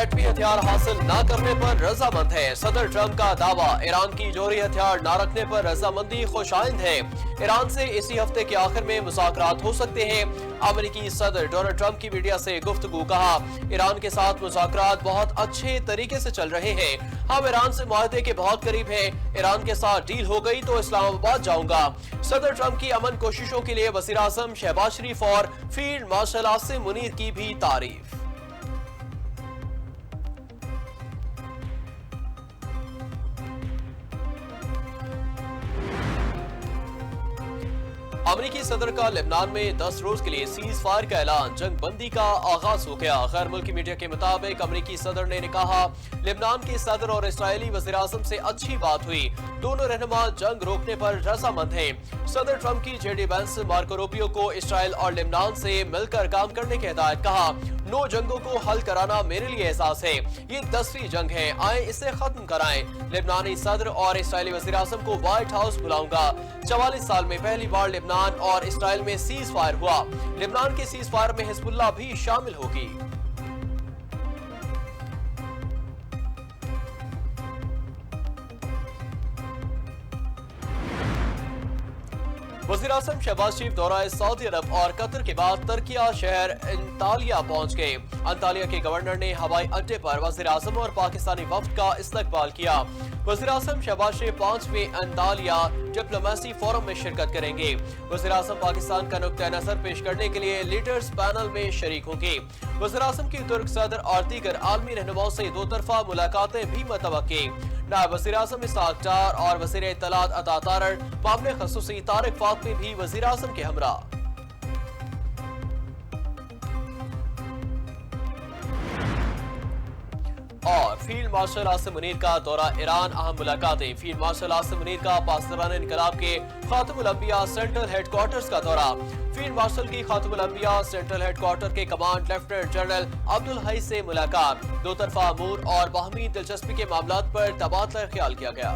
एटमी हथियार हासिल न करने पर रजामंद है। सदर ट्रंप का दावा, ईरान की जौहरी हथियार न रखने पर रजामंदी खुशाइंद है। ईरान से इसी हफ्ते के आखिर में मुज़ाकरात हो सकते हैं। अमेरिकी सदर डोनाल्ड ट्रंप की मीडिया से गुफ्तगू, कहा ईरान के साथ मुज़ाकरात बहुत अच्छे तरीके से चल रहे हैं। हम ईरान से मुआहदे के बहुत करीब हैं। ईरान के साथ डील हो गई तो इस्लामाबाद जाऊंगा। सदर ट्रंप की अमन कोशिशों के लिए वज़ीर आज़म शहबाज शरीफ और फील्ड मार्शल आसिम मुनीर की भी तारीफ। अमेरिकी सदर का लेबनान में 10 रोज के लिए सीज फायर का ऐलान, जंग बंदी का आगाज हो गया। गैर मुल्की मीडिया के मुताबिक अमेरिकी सदर ने कहा, लेबनान के सदर और इस्राएली वज़ीर आज़म से अच्छी बात हुई। दोनों रहनुमा जंग रोकने पर रजामंद हैं। सदर ट्रंप की जेडी वेंस मार्को रूबियो को इसराइल और लेबनान से मिलकर काम करने की हिदायत, कहा 9 जंगों को हल कराना मेरे लिए एहसास है। ये 10वीं जंग है, आए इसे खत्म कराएं। लेबनानी सदर और इसराइली वज़ीर आज़म को व्हाइट हाउस बुलाऊंगा। 44 साल में पहली बार लेबनान और इसराइल में सीज फायर हुआ। लेबनान के सीज फायर में हिजबुल्लाह भी शामिल होगी। वज़ीर आज़म शहबाज शरीफ दौरा सऊदी अरब और कतर के बाद तुर्किया शहर अंतालिया पहुंच गए। अंतालिया के गवर्नर ने हवाई अड्डे पर वज़ीर आज़म और पाकिस्तानी वफ्द का इस्तकबाल किया। वज़ीर आज़म शहबाज शरीफ 5वें अंतालिया डिप्लोमेसी फोरम में शिरकत करेंगे। वज़ीर आज़म पाकिस्तान का नुक्ता नजर पेश करने के लिए लीडर्स पैनल में शरीक होंगे। वज़ीर आज़म की तुर्क सदर और दीगर आलमी रहनुमाओं से 2 तरफा मुलाकातें भी मुतवक्की। नायब वज़ीर आज़म इसहाक डार और वज़ीर इत्तलात अता तारड़ मामले ख़ुसूसी तारिक फातमी भी वज़ीर आज़म के हमरा। और फील्ड मार्शल आसिम मुनीर का दौरा ईरान, अहम मुलाकातें। फील्ड मार्शल आसिम मुनीर का पासदारान इनकलाब के खातिमुल अंबिया सेंट्रल हेडक्वार्टर्स का दौरा। फील्ड मार्शल की खातिमुल अंबिया सेंट्रल हेडक्वार्टर के कमांड लेफ्टिनेंट जनरल अब्दुल हई से मुलाकात। 2 तरफा अमूर और बाहमी दिलचस्पी के मामलात पर तबादला ख्याल किया गया।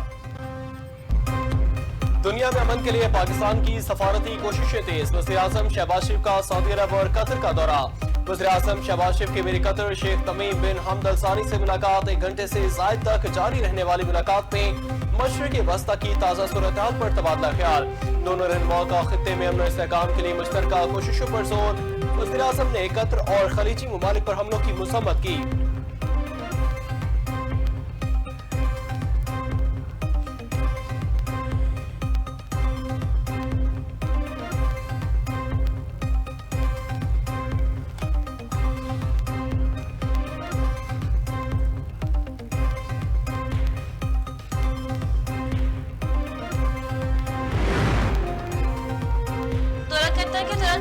दुनिया में अमन के लिए पाकिस्तान की सफारती कोशिशें तेज। वज़ीर आज़म शहबाज शरीफ का सऊदी अरब और कतर का दौरा। वज़ीर आज़म शहबाज शरीफ की मेरी कतर शेख तमीम बिन हमद अल सानी से मुलाकात। 1 घंटे से ज़ायद तक जारी रहने वाली मुलाकात में मशरिक़ वस्ता की ताज़ा सूरत-ए-हाल पर तबादला ख्याल। दोनों रहनुमाओं का खित्ते में अमन और इस्तेहकाम के लिए मुश्तरका कोशिशों पर जोर। वज़ीर आज़म ने कतर और खलीजी ममालिक पर हमलों की मज़म्मत की।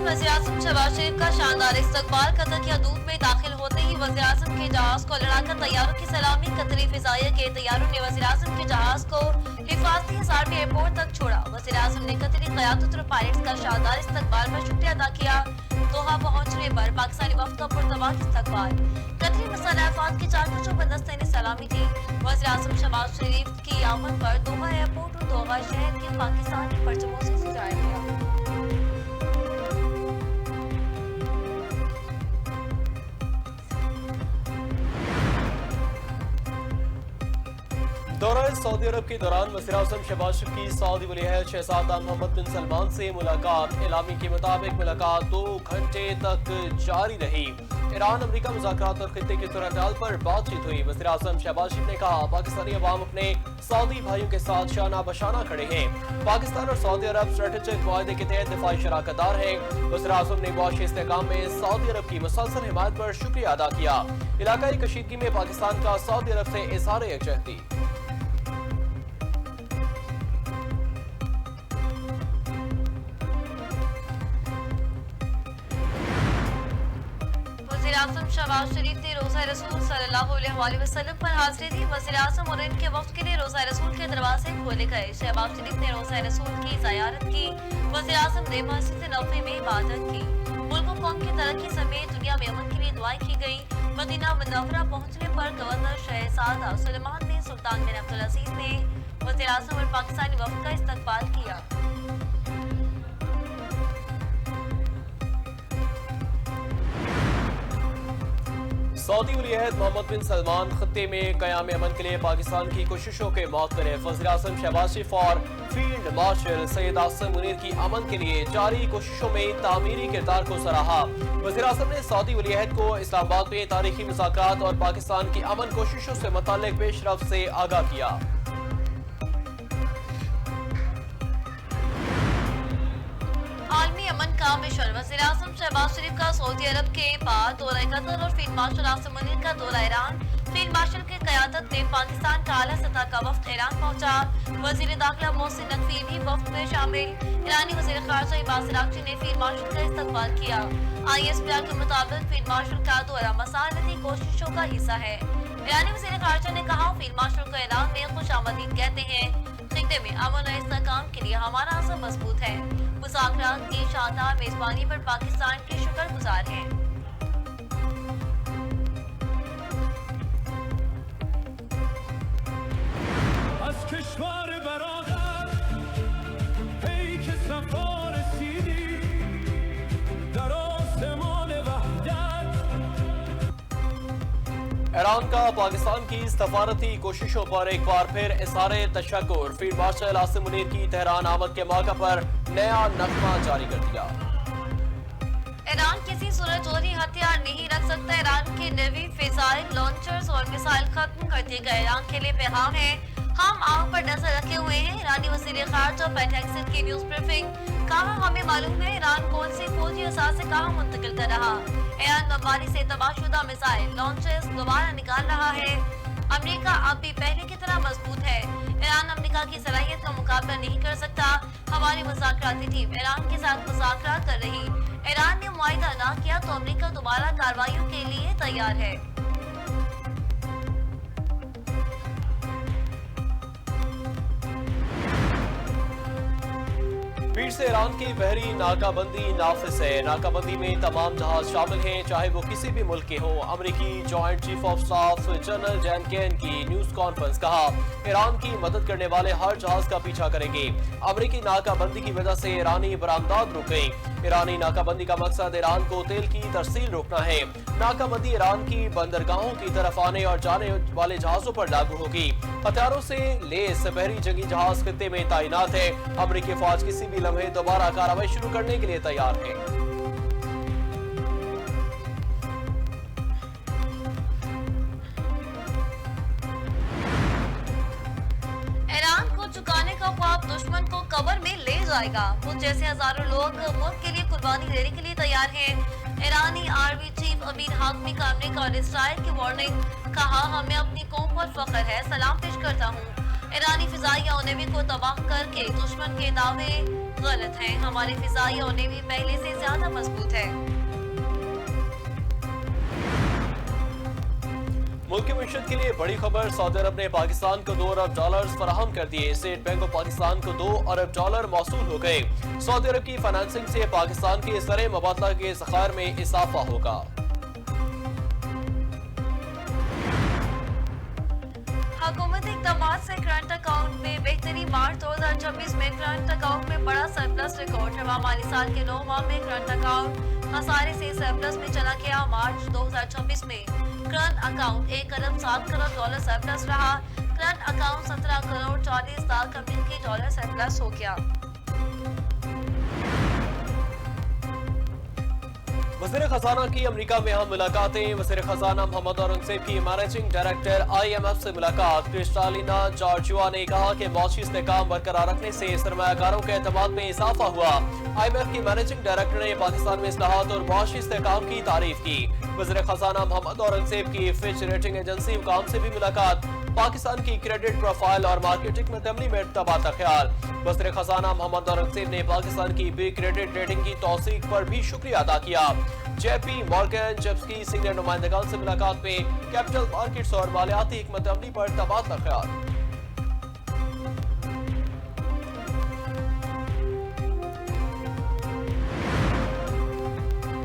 वज़ीर आज़म शहबाज शरीफ का शानदार इस्तकबाल। कतर की हदूद में दाखिल होते ही वज़ीर आज़म के जहाज को लड़ाकर तैयारों की सलामी। कतरी फिजाइया के तैयारों ने वज़ीर आज़म के जहाज को हिफाजती हिसार में एयरपोर्ट तक छोड़ा। वज़ीर आज़म ने कतरी क़यादत और पायलट्स का शानदार इस्तकबाल पर शुक्रिया अदा किया। दोहा पहुंचने पर पाकिस्तानी वफ्द का पुरतबाक इस्तकबाल। कतरी मसाला अफवाद के 4 कोचों पर दस्ते ने सलामी दी। वज़ीर आज़म शहबाज शरीफ की आमद पर दोहा एयरपोर्ट और दोहा शहर के पाकिस्तानी परचमों से सजाया गया। दौरा सऊदी अरब के दौरान वज़ीर आज़म शहबाज शरीफ की सऊदी वली-ए-अहद शहज़ादा मोहम्मद बिन सलमान से मुलाकात। इलामी के मुताबिक मुलाकात 2 घंटे तक जारी रही। ईरान अमेरिका मुज़ाकरात और खित्ते की सूरत-ए-हाल पर बातचीत हुई। वज़ीर आज़म शहबाज शरीफ ने कहा, पाकिस्तानी अवाम अपने सऊदी भाइयों के साथ शाना बशाना खड़े हैं। पाकिस्तान और सऊदी अरब स्ट्रेटेजिक मुआहदे के तहत दिफाई शराकतदार हैं। वज़ीर आज़म ने मुआशी इस्तेहकाम में सऊदी अरब की मुसलसल हिमायत पर शुक्रिया अदा किया। इलाकाई कशीदगी में पाकिस्तान का सऊदी अरब से इज़हार यकजहती। वज़ीर आज़म शहबाज शरीफ ने रोज़ा रसूल सल्लल्लाहु अलैहि वसल्लम पर हाज़िरी दी। वज़ीर आज़म और इनके वफ़द के लिए रोज़ा रसूल के दरवाजे खोले गए। शहबाज शरीफ ने रोज़ा रसूल की ज़ियारत की। वज़ीर आज़म ने मस्जिद नबवी में इबादत की। मुल्क और कौम की तरक्की समेत दुनिया में अमन के लिए दुआएं की गई। मदीना मुनव्वरा पहुंचने पर गवर्नर शहजादा सुलेमान बिन सुल्तान बिन अब्दुल अजीज ने वज़ीर आज़म और पाकिस्तानी वफ़द का इस्तकबाल किया। सऊदी वली अहद मोहम्मद बिन सलमान खत्ते में क़याम अमन के लिए पाकिस्तान की कोशिशों के मुख़्तलिफ़ वज़ीर-ए-आज़म शहबाज शरीफ और फील्ड मार्शल सैयद आसिम मुनीर की अमन के लिए जारी कोशिशों में तामीरी किरदार को सराहा। वज़ीर-ए-आज़म ने सऊदी वली अहद को इस्लामाबाद में तारीखी मुज़ाकरात और पाकिस्तान की अमन कोशिशों से मुताल्लिक़ पेशरफ्त से आगाह किया। आलमी अमन का मिशन वज़ीर-ए-आज़म शहबाज शरीफ का सऊदी अरब के बाद दौरा कतर और फील्ड मार्शल आसिम मुनीर का दौरा ईरान। फील्ड मार्शल की क़यादत में पाकिस्तान का आला सतह का वफ्द ईरान पहुंचा। वज़ीर दाखिला मोहसिन नकवी भी वफ्द में शामिल। ईरानी वज़ीर ख़ारजा अब्बास अराग़ची ने फील्ड मार्शल का इस्तकबाल किया। ISPR के मुताबिक फील्ड मार्शल का दौरा मसालती कोशिशों का हिस्सा है। ईरानी वज़ीर ख़ारजा ने कहा, फील्ड मार्शल को ईरान में खुशामदीद कहते हैं। खित्ते में अमन और इस्तेहकाम के लिए हमारा अज़म मजबूत है। मुज़ाकरात की शानदार मेज़बानी पर पाकिस्तान के शुक्रगुज़ार हैं। ईरान का पाकिस्तान की सफारती कोशिशों पर एक बार फिर इज़हार तशक्कुर। फील्ड मार्शल आसिम मुनीर की तेहरान आमद के मौके पर नया नगमा जारी कर दिया। ईरान किसी सूरत जोरी हथियार नहीं रख सकता। ईरान के नेवी फिजाइल लॉन्चर्स और मिसाइल खत्म कर दिए गए। ईरान के लिए पैगाम है, हम आग पर नजर रखे हुए हैं। ईरानी वज़ीर ख़ारजा पैट हेग्सेट की न्यूज़ ब्रीफिंग। कहा, हमें मालूम है ईरान कौन सी फौजी असासे कहाँ मुंतकिल कर रहा। ईरान बमबारी से तबाहशुदा मिसाइल लॉन्चर्स दोबारा निकाल रहा है। अमेरिका अब भी पहले की तरह मजबूत है। ईरान अमेरिका की सलाहियत का मुकाबला नहीं कर सकता। हमारी मुज़ाकराती टीम ईरान के साथ मुज़ाकरात कर रही। ईरान ने मुआहिदा ना किया तो अमेरिका दोबारा कार्रवाइयों के लिए तैयार है। फिर से ईरान की बहरी नाकाबंदी नाफिज है। नाकाबंदी में तमाम जहाज शामिल हैं, चाहे वो किसी भी मुल्क के हों। अमेरिकी joint chief of staff general जैन केन की न्यूज़ कॉन्फ्रेंस। कहा, ईरान की मदद करने वाले हर जहाज का पीछा करेंगे। अमेरिकी नाकाबंदी की वजह से ईरानी बरामदात रुक गई। ईरानी नाकाबंदी का मकसद ईरान को तेल की तरसील रोकना है। नाकाबंदी ईरान की बंदरगाहों की तरफ आने और जाने वाले जहाजों पर लागू होगी। हथियारों से लेस बहरी जंगी जहाज खित्ते में तैनात है। अमेरिकी फौज किसी भी लम्हे दोबारा कार्रवाई शुरू करने के लिए तैयार है। ईरान को चुकाने का ख्वाब दुश्मन को कब्र में ले जाएगा। मुझ जैसे हजारों लोग मुल्क के लिए कुर्बानी देने के लिए तैयार हैं। ईरानी आर्मी चीफ अमीर हाकमी का अमेरिका और इसराइल की वार्निंग। कहा, हमें अपनी कौम पर फख्र है, सलाम पेश करता हूँ। ईरानी फिजाइया और नेवी को तबाह करके दुश्मन के दावे गलत हैं। हमारी फिजाइया और नेवी पहले से ज्यादा मजबूत है। मुल्क की मईशत के लिए बड़ी खबर। सऊदी अरब ने पाकिस्तान को $2 अरब फराहम कर दिए। स्टेट बैंक ऑफ पाकिस्तान को $2 अरब मौसूल हो गए। सऊदी अरब की फाइनेंसिंग से पाकिस्तान के ज़र मुबादला के ज़खायर में इजाफा होगा। हुकूमती इक़दामात से करंट अकाउंट में बेहतरी। मार्च 2026 में करंट अकाउंट में बड़ा सरप्लस रिकॉर्ड। रवा माली साल के 9 माह में करंट अकाउंट खसारे से सरप्लस में चला गया। मार्च 2026 में करंट अकाउंट $1 अरब 7 करोड़ सरप्लस रहा। करंट अकाउंट $17 करोड़ 40 लाख अमेरिकी डॉलर सरप्लस हो गया। वज़ीर खजाना की अमेरिका में अहम मुलाकातें। वज़ीर खजाना मोहम्मद औरंगज़ेब की मैनेजिंग डायरेक्टर IMF से मुलाकात। क्रिस्टालिना जॉर्जिया ने कहा कि मौशी इस्तेहकाम बरकरार रखने से सरमायाकारों के एतमाद में इजाफा हुआ। IMF की मैनेजिंग डायरेक्टर ने पाकिस्तान में इस्लाहात और मौशी इस्तेहकाम की तारीफ की। वज़ीर खजाना मोहम्मद औरंगज़ेब की फिच रेटिंग एजेंसी हुकाम से भी मुलाकात। पाकिस्तान की क्रेडिट प्रोफाइल और मार्केटिंग में तमली में तबादला ख्याल। वज़ीर खजाना मोहम्मद औरंगज़ेब ने पाकिस्तान की बी क्रेडिट रेटिंग की तौसीक पर भी शुक्रिया अदा किया। JP मॉर्गन चेप्स की सीनियर नुमाइंदगान से मुलाकात में कैपिटल मार्केट्स और मालियाती हिकमत अमली पर तबादला ख्याल।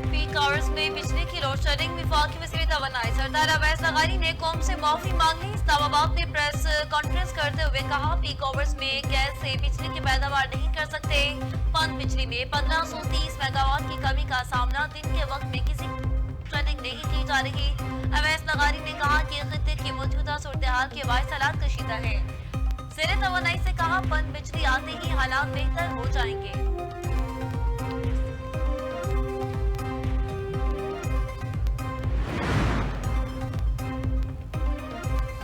पीक आवर्स में बिजली की लोड शेडिंग। वफाकी वज़ीर तवानाई सरदार अवैस लगारी ने कौम से माफी मांग ली। इस्लामाबाद में प्रेस कॉन्फ्रेंस करते हुए कहा, पीक आवर्स में गैस से बिजली की पैदावार नहीं कर सकते। पन बिजली में 1530 मेगावाट की कमी का सामना। दिन के वक्त में किसी शेडिंग तनजीम नहीं की जा रही। अवैस लगारी ने कहा कि खित्ते की मौजूदा सूरत-ए-हाल के बाइस हालात कशीदा है। ज़ेरे तवानाई से कहा पन बिजली आते ही हालात बेहतर हो जाएंगे।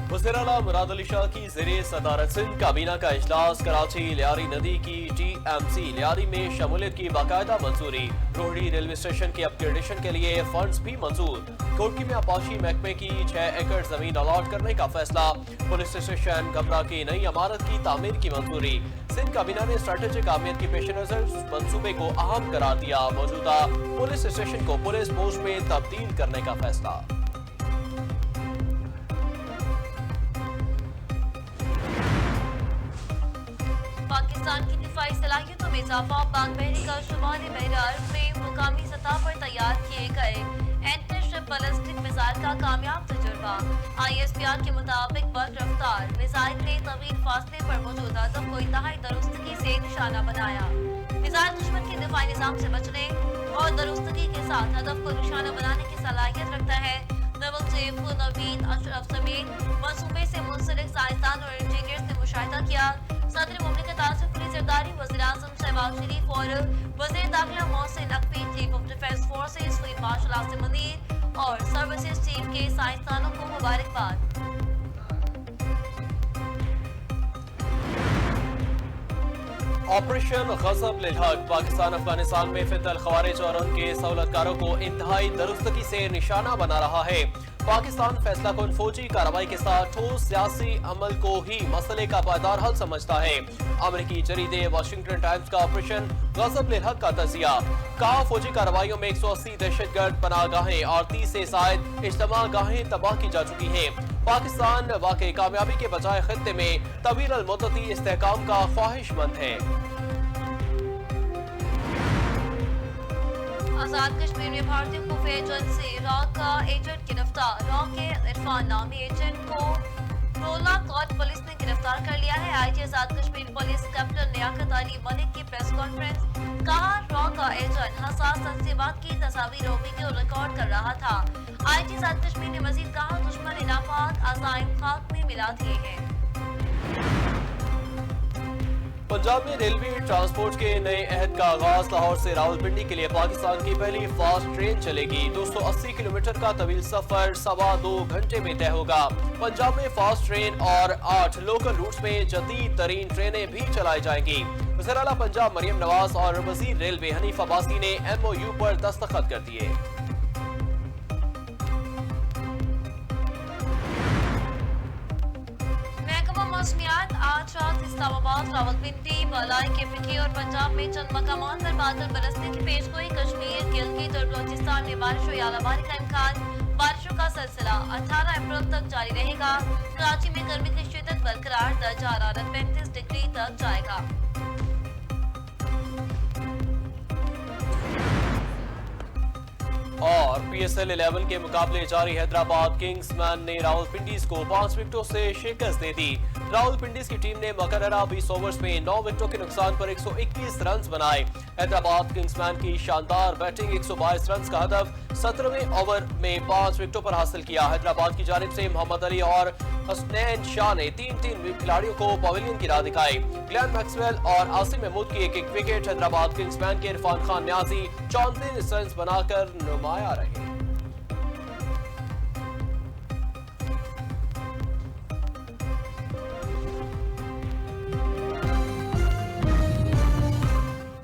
वज़ीर आला मुराद अली शाह की ज़ेरे सदारत सिंध काबीना का इजलास। कराची लियारी नदी की TMC लियारी में शमूलियत की बाकायदा मंजूरी। रोहड़ी रेलवे स्टेशन के अपग्रेडेशन के लिए फंड्स भी मंजूर। कोटकी में आपाशी महकमे की 6 एकड़ जमीन अलॉट करने का फैसला। पुलिस स्टेशन गमरा की नई इमारत की तामीर की मंजूरी। सिंध काबीना ने स्ट्रेटेजिक अहमियत के पेश नजर मंसूबे को अहम करार दिया। मौजूदा पुलिस स्टेशन को पुलिस पोस्ट में तब्दील करने का फैसला। पाकिस्तान की दिफाई सलाहियतों में इजाफा। पाक बहरी का शुमाली बहरार में मुकामी सतह पर तैयार किए गए एंटी-शिप बैलिस्टिक मिसाइल का कामयाब तजुर्बा। ISPR के मुताबिक बद रफ्तार मिसाइल ने तवील फासले पर मौजूद हदफ को इंतहाई दुरुस्तगी से निशाना बनाया। मिसाइल दुश्मन के दिफाई निजाम से बचने और दुरुस्तगी के साथ हदफ को निशाना बनाने की सलाहियत रखता है। नेवल चीफ नवीद अशरफ समेत मंसूबे से मुंसलिक साइंसदान और इंजीनियर्स ने मुशाहिदा किया। सदर मुमलिकत आसिफ अली जरदारी, वज़ीर आज़म शहबाज शरीफ और वज़ीर दाखिला Mohsin Naqvi, chief of defence forces field marshal Asim Munir और सर्विसेज चीफ के साइंसदानों को मुबारकबाद। ऑपरेशन गज़ब लिल हक। पाकिस्तान अफगानिस्तान में फितल खवारिज और उनके सहूलतकारों को इंतहाई दुरुस्तगी से निशाना बना रहा है। पाकिस्तान फैसला कुन फौजी कार्रवाई के साथ ठोस सियासी अमल को ही मसले का पायदार हल समझता है। अमेरिकी जरीदे वाशिंगटन टाइम्स का ऑपरेशन गज़ब लिल हक का तजिया। कहा फौजी कार्रवाइयों में 180 दहशतगर्द पनाहगाहें और 30 से ज़ायद इज्तिमा गाहें तबाह की जा चुकी हैं। पाकिस्तान वाकई कामयाबी के बजाय खित्ते में तवील मुद्दती इस्तेहकाम का ख्वाहिशमंद है। आजाद कश्मीर में भारतीय खुफिया एजेंसी रॉ का एजेंट गिरफ्तार। रॉ के इरफान नामी एजेंट को रोला कोट पुलिस ने गिरफ्तार कर लिया है। IG आजाद कश्मीर पुलिस कैप्टन लियाकत अली मलिक की प्रेस कॉन्फ्रेंस। कहा रॉ का एजेंट हसास तंजीबात की तस्वीर और वीडियो रिकॉर्ड कर रहा था। IG आजाद कश्मीर ने मजीद कहा दुश्मन इनाफात अज़ाइम खाक में मिला दिए हैं। पंजाब में रेलवे ट्रांसपोर्ट के नए अहद का आगाज। लाहौर से रावलपिंडी के लिए पाकिस्तान की पहली फास्ट ट्रेन चलेगी। 280 किलोमीटर का तवील सफर 2.25 घंटे में तय होगा। पंजाब में फास्ट ट्रेन और 8 लोकल रूट्स में जदीद तरीन ट्रेनें भी चलाई जाएंगी। वज़ीर आला पंजाब मरियम नवाज और वज़ीर रेलवे हनीफ अब्बासी ने MOU पर दस्तखत कर दिए। मौसमियात आज रात इस्लामाबाद, रावलपिंडी, बालाई, KPK और पंजाब में चंद मकामात पर बादल बरसने की पेशगोई। कश्मीर, गिलगित और बलूचिस्तान में बारिश और आलाबारी का इम्कान। बारिशों का सिलसिला 18 अप्रैल तक जारी रहेगा। कराची में गर्मी की शिद्दत बरकरार, दर्जा हरारत 35 डिग्री तक जाएगा। और PSL 11 के मुकाबले जारी हैदराबाद किंग्समैन ने रावलपिंडीज को 5 विकेटों से शिकस्त दे दी। रावलपिंडीज की टीम ने मुकर्ररा 20 ओवर्स में 9 विकेटों के नुकसान पर 121 रन बनाए। हैदराबाद किंग्समैन की शानदार बैटिंग 122 रन का हदफ 17वें ओवर में 5 विकेटों पर हासिल किया। हैदराबाद की जानिब से मोहम्मद अली और हसनैन शाह ने 3-3 खिलाड़ियों को पवेलियन की राह दिखाई। ग्लेन मैक्सवेल और आसिम महमूद की एक विकेट। हैदराबाद किंग्समैन के इरफान खान न्याजी 34 रन बनाकर नुमाया रहे।